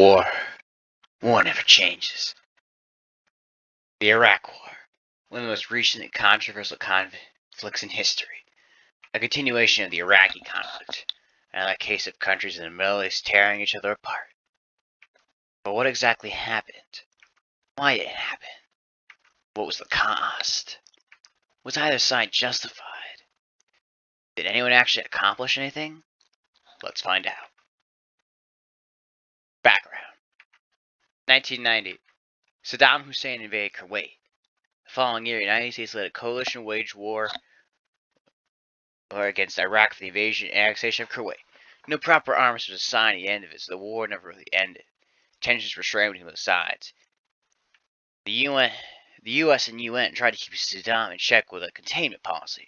War. War never changes. The Iraq War. One of the most recent and controversial conflicts in history. A continuation of the Iraqi conflict. Another case of countries in the Middle East tearing each other apart. But what exactly happened? Why did it happen? What was the cost? Was either side justified? Did anyone actually accomplish anything? Let's find out. Background. 1990. Saddam Hussein invaded Kuwait. The following year, the United States led a coalition waged war against Iraq for the invasion and annexation of Kuwait. No proper arms was assigned at the end of it, so the war never really ended. Tensions were strained between both sides. The U.S. and UN tried to keep Saddam in check with a containment policy.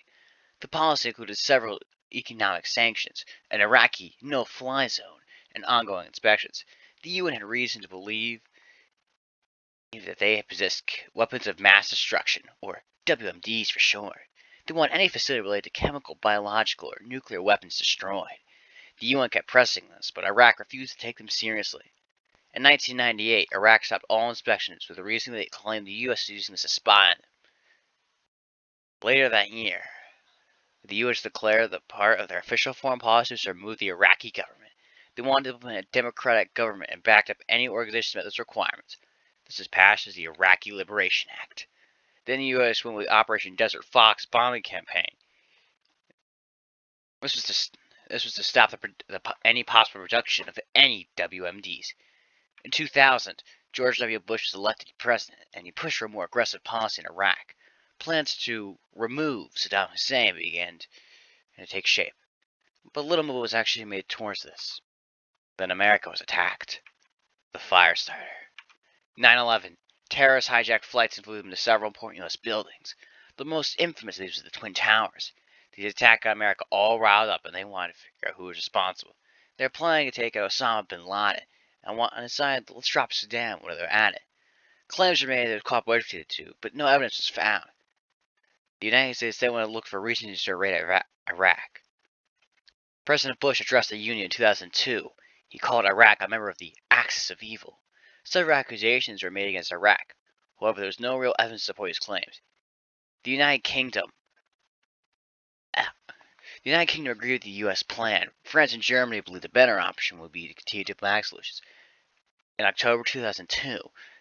The policy included several economic sanctions, an Iraqi no-fly zone, and ongoing inspections. The UN had reason to believe that they possessed weapons of mass destruction, or WMDs for short. They want any facility related to chemical, biological, or nuclear weapons destroyed. The UN kept pressing this, but Iraq refused to take them seriously. In 1998, Iraq stopped all inspections with the reason that they claimed the U.S. was using this to spy on them. Later that year, the U.S. declared that part of their official foreign policy was to remove the Iraqi government. They wanted to implement a democratic government and backed up any organization that met those requirements. This was passed as the Iraqi Liberation Act. Then the U.S. went with Operation Desert Fox bombing campaign. This was to stop any possible production of any WMDs. In 2000, George W. Bush was elected president, and he pushed for a more aggressive policy in Iraq. Plans to remove Saddam Hussein began to take shape, but little move was actually made towards this. Then America was attacked. The Firestarter. 9/11. Terrorists hijacked flights and flew them to several important U.S. buildings. The most infamous of these was the Twin Towers. These attacks got America all riled up, and they wanted to figure out who was responsible. They were planning to take out Osama bin Laden, and decided, let's drop Saddam while they're at it. Claims were made that it was cooperation between the two, but no evidence was found. The United States then went to look for reasons to raid Iraq. President Bush addressed the Union in 2002. He called Iraq a member of the Axis of Evil. Several accusations were made against Iraq. However, there was no real evidence to support his claims. The United Kingdom agreed with the U.S. plan. France and Germany believed the better option would be to continue diplomatic solutions. In October 2002,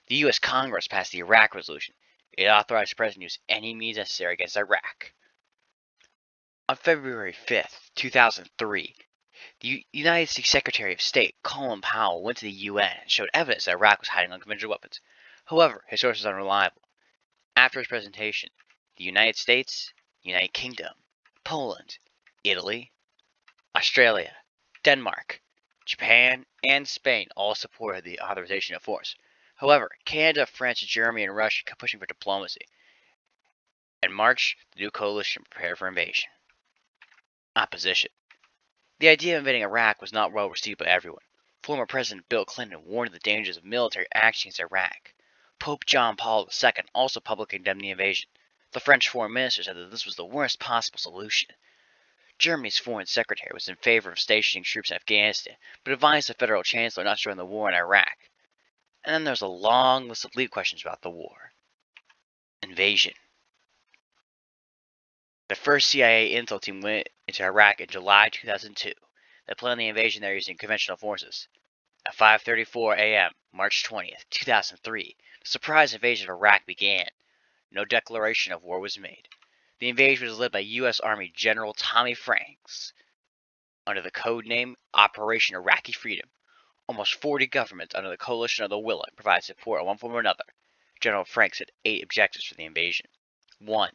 the U.S. Congress passed the Iraq Resolution. It authorized the president to use any means necessary against Iraq. On February 5th, 2003, the United States Secretary of State, Colin Powell, went to the UN and showed evidence that Iraq was hiding unconventional weapons. However, his source was unreliable. After his presentation, the United States, United Kingdom, Poland, Italy, Australia, Denmark, Japan, and Spain all supported the authorization of force. However, Canada, France, Germany, and Russia kept pushing for diplomacy. In March, the new coalition prepared for invasion. Opposition. The idea of invading Iraq was not well received by everyone. Former President Bill Clinton warned of the dangers of military action against Iraq. Pope John Paul II also publicly condemned the invasion. The French foreign minister said that this was the worst possible solution. Germany's foreign secretary was in favor of stationing troops in Afghanistan, but advised the federal chancellor not to join the war in Iraq. And then there's a long list of lead questions about the war. Invasion. The first CIA intel team went into Iraq in July 2002. They planned the invasion there using conventional forces. At 5:34 a.m., March 20th, 2003, the surprise invasion of Iraq began. No declaration of war was made. The invasion was led by U.S. Army General Tommy Franks under the code name Operation Iraqi Freedom. Almost 40 governments under the Coalition of the Willing provided support in one form or another. General Franks had 8 objectives for the invasion. 1.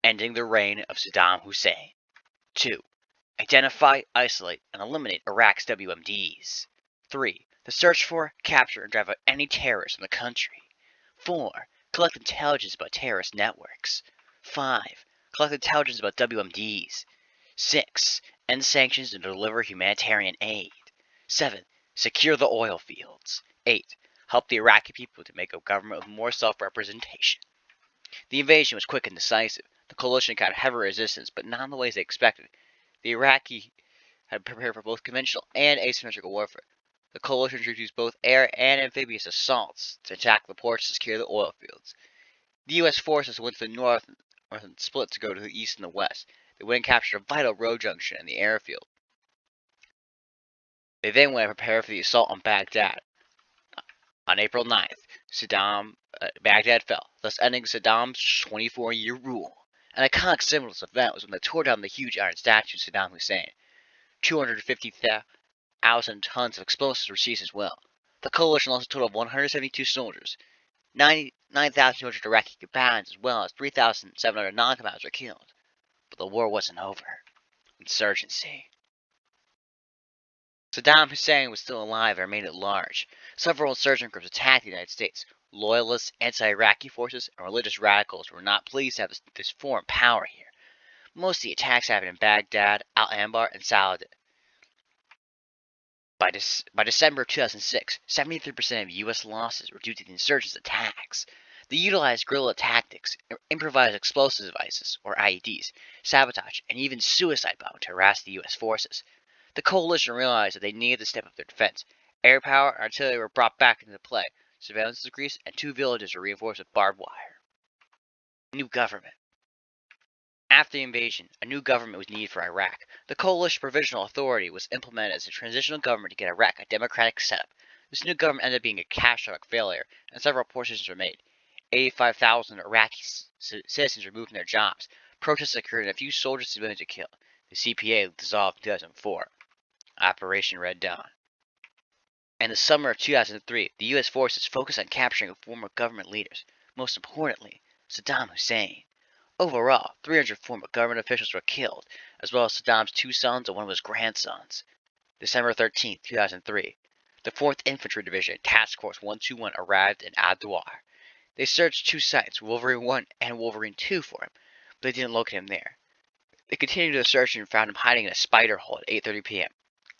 Ending the reign of Saddam Hussein. 2. Identify, isolate, and eliminate Iraq's WMDs. 3. The search for, capture, and drive out any terrorists from the country. 4. Collect intelligence about terrorist networks. 5. Collect intelligence about WMDs. 6. End sanctions and deliver humanitarian aid. 7. Secure the oil fields. 8. Help the Iraqi people to make a government with more self-representation. The invasion was quick and decisive. The coalition encountered heavy resistance, but not in the ways they expected. The Iraqi had prepared for both conventional and asymmetrical warfare. The coalition troops used both air and amphibious assaults to attack the ports to secure the oil fields. The U.S. forces went to the north and split to go to the east and the west. They went and captured a vital road junction in the airfield. They then went and prepared for the assault on Baghdad. On April 9th, Baghdad fell, thus ending Saddam's 24-year rule. An iconic symbol of this event was when they tore down the huge iron statue of Saddam Hussein. 250,000 tons of explosives were seized as well. The coalition lost a total of 172 soldiers. 9,200 Iraqi combatants as well as 3,700 non-combatants were killed. But the war wasn't over. Insurgency. Saddam Hussein was still alive and remained at large. Several insurgent groups attacked the United States. Loyalists, anti-Iraqi forces, and religious radicals were not pleased to have this foreign power here. Most of the attacks happened in Baghdad, Al-Anbar, and Saladin. By December 2006, 73% of U.S. losses were due to the insurgents' attacks. They utilized guerrilla tactics, improvised explosive devices, or IEDs, sabotage, and even suicide bombing to harass the U.S. forces. The coalition realized that they needed to step up their defense. Air power and artillery were brought back into play, surveillance increased, and 2 villages were reinforced with barbed wire. New government. After the invasion, a new government was needed for Iraq. The Coalition Provisional Authority was implemented as a transitional government to get Iraq a democratic setup. This new government ended up being a catastrophic failure, and several portions were made. 85,000 Iraqi citizens were moved from their jobs. Protests occurred and a few soldiers and civilians were killed. The CPA dissolved in 2004. Operation Red Dawn. In the summer of 2003, the U.S. forces focused on capturing former government leaders, most importantly, Saddam Hussein. Overall, 300 former government officials were killed, as well as Saddam's 2 sons and one of his grandsons. December 13, 2003, the 4th Infantry Division Task Force 121 arrived in Adwar. They searched 2 sites, Wolverine 1 and Wolverine 2, for him, but they didn't locate him there. They continued the search and found him hiding in a spider hole at 8:30 p.m.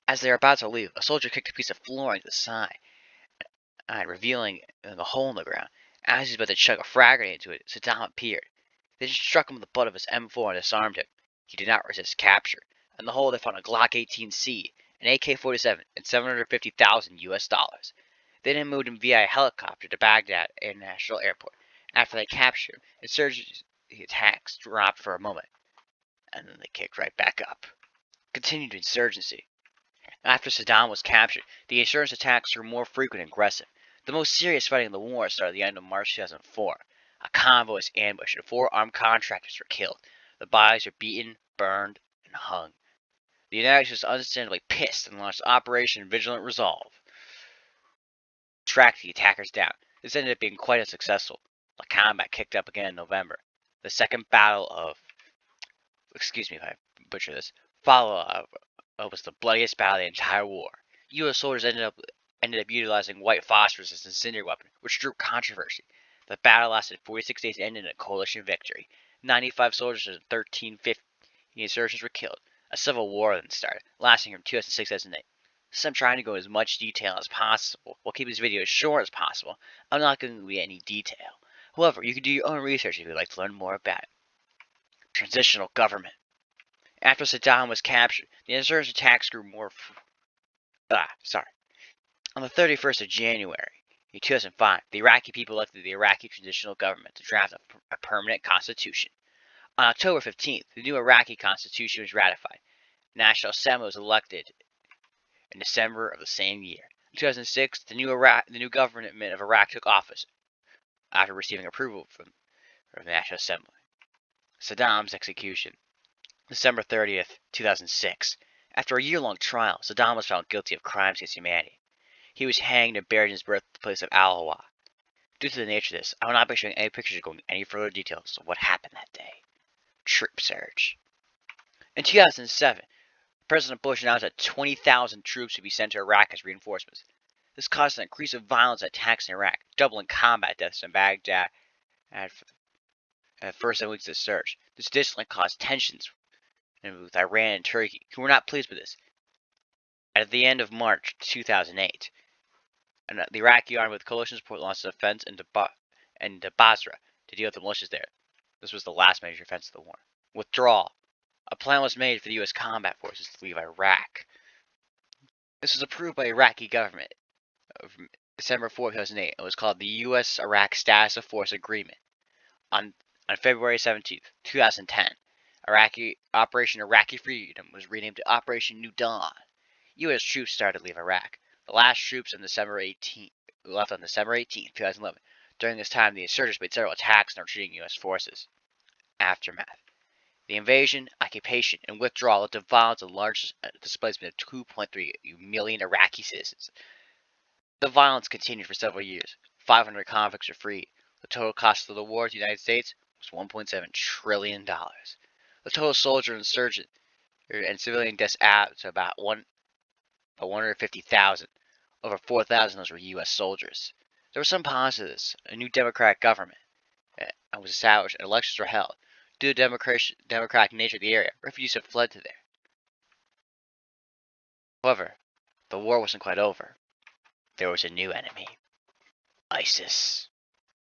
As they were about to leave, a soldier kicked a piece of flooring to the side, revealing a hole in the ground. As he was about to chuck a frag grenade into it, Saddam appeared. They just struck him with the butt of his M4 and disarmed him. He did not resist capture. In the hole they found a Glock 18C, an AK-47, and $750,000 US. They then moved him via a helicopter to Baghdad International Airport. After they captured him, insurgency attacks dropped for a moment, and then they kicked right back up. Continued insurgency. After Saddam was captured, the insurgent attacks were more frequent and aggressive. The most serious fighting in the war started at the end of March 2004. A convoy was ambushed and 4 armed contractors were killed. The bodies were beaten, burned, and hung. The United States was understandably pissed and launched Operation Vigilant Resolve. Tracked the attackers down. This ended up being quite unsuccessful. The combat kicked up again in November. The second battle of... Excuse me if I butcher this. Follow-up was the bloodiest battle of the entire war. U.S. soldiers ended up utilizing white phosphorus as an incendiary weapon, which drew controversy. The battle lasted 46 days and ended in a coalition victory. 95 soldiers and 1350 insurgents were killed. A civil war then started, lasting from 2006 to 2008. Since I'm trying to go in as much detail as possible, while keeping this video as short as possible, I'm not going to be any detail. However, you can do your own research if you'd like to learn more about it. Transitional government. After Saddam was captured, the insurgent attacks grew more... On the 31st of January, in 2005, the Iraqi people elected the Iraqi Transitional Government to draft a permanent constitution. On October 15th, the new Iraqi constitution was ratified. The National Assembly was elected in December of the same year. In 2006, the new government of Iraq took office after receiving approval from the National Assembly. Saddam's execution. December 30th, 2006. After a year-long trial, Saddam was found guilty of crimes against humanity. He was hanged and buried in his birthplace of Al-Hawa. Due to the nature of this, I will not be showing any pictures or going into any further details of what happened that day. Troop surge. In 2007, President Bush announced that 20,000 troops would be sent to Iraq as reinforcements. This caused an increase of violence and attacks in Iraq, doubling combat deaths in Baghdad at the first 7 weeks of the surge. This additionally caused tensions with Iran and Turkey, who were not pleased with this. At the end of March 2008, the Iraqi army with coalition support launched an offense into Basra to deal with the militias there. This was the last major offense of the war. Withdrawal. A plan was made for the U.S. combat forces to leave Iraq. This was approved by the Iraqi government from December 4, 2008. It was called the U.S.-Iraq Status of Force Agreement. On February 17th, 2010, Operation Iraqi Freedom was renamed to Operation New Dawn. U.S. troops started to leave Iraq. The last troops left on December 18th, 2011. During this time, the insurgents made several attacks on retreating U.S. forces. Aftermath. The invasion, occupation, and withdrawal led to violence and large displacement of 2.3 million Iraqi citizens. The violence continued for several years. 500 convicts were freed. The total cost of the war to the United States was $1.7 trillion. The total soldier, insurgent, and civilian deaths added to about 150,000. Over 4,000 of those were U.S. soldiers. There were some positives. A new democratic government was established and elections were held. Due to the democratic nature of the area, refugees had fled to there. However, the war wasn't quite over. There was a new enemy. ISIS.